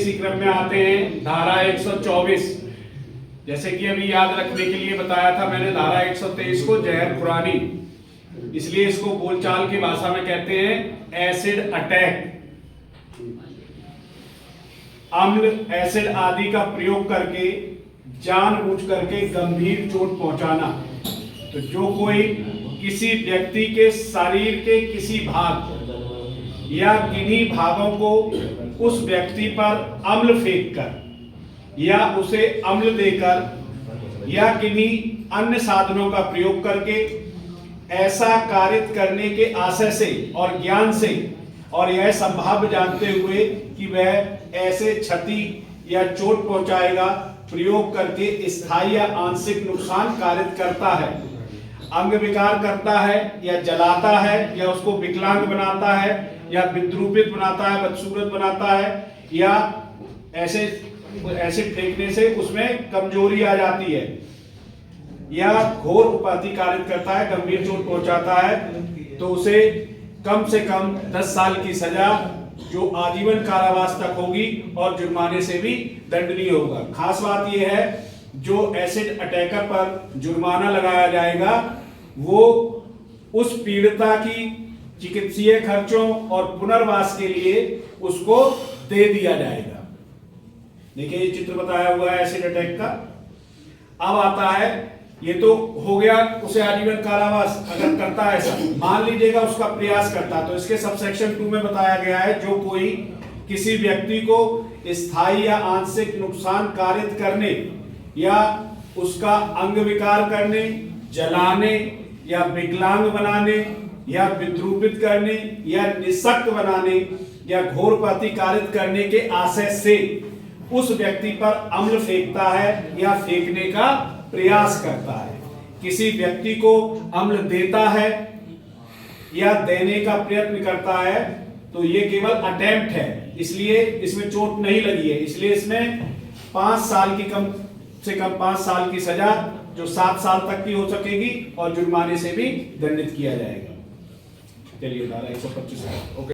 इसी क्रम में आते हैं धारा 124। जैसे कि अभी याद रखने के लिए बताया था मैंने, धारा 123 को जहर खुरानी, इसलिए इसको बोलचाल की भाषा में कहते हैं एसिड अटैक। अम्ल, एसिड आदि का प्रयोग करके जानबूझ करके गंभीर चोट पहुंचाना। तो जो कोई किसी व्यक्ति के शरीर के किसी भाग या किन्हीं भागों को उस व्यक्ति पर अम्ल फेंककर या उसे अम्ल देकर या किन्हीं अन्य साधनों का प्रयोग करके ऐसा कारित करने के आशय से और ज्ञान से और यह संभाव्य जानते हुए कि वह ऐसे क्षति या चोट पहुंचाएगा, प्रयोग करके स्थायी या आंशिक नुकसान कारित करता है, अंग विकार करता है या जलाता है या उसको विकलांग बनाता है या विद्रूपित बनाता है, बदसूरत बनाता है, या ऐसे फेंकने से उसमें कमजोरी आ जाती है, या घोर उपाधि कारित करता है, गंभीर चोट पहुंचाता है, तो उसे कम से कम 10 साल की सजा जो आजीवन कारावास तक होगी और जुर्माने से भी दंडनीय होगा। खास बात यह है, जो एसिड अटैकर पर जुर्माना लगाया जाएगा वो उस पीड़िता की चिकित्सीय खर्चों और पुनर्वास के लिए उसको दे दिया जाएगा। देखिए ये चित्र बताया हुआ है एसिड अटैक का। अब आता है, ये तो हो गया उसे आजीवन कारावास अगर करता है ऐसा, मान लीजिएगा उसका प्रयास करता, तो इसके सबसेक्शन 2 में बताया गया है जो कोई किसी व्यक्ति को स्थायी या आंशिक नुकसान कारित करने या उसका अंग विकार करने, जलाने या विकलांग बनाने या विद्रूपित करने या निशक्त बनाने या घोरपाती कारित करने के आशय से उस व्यक्ति पर अम्ल फेंकता है या फेंकने का प्रयास करता है, किसी व्यक्ति को अम्ल देता है या देने का प्रयत्न करता है, तो ये केवल अटेम्प्ट है, इसलिए इसमें चोट नहीं लगी है, इसलिए इसमें 5 साल की कम से कम 5 साल की सजा जो 7 साल तक की हो सकेगी और जुर्माने से भी दंडित किया जाएगा। चलिए धारा 125। ओके।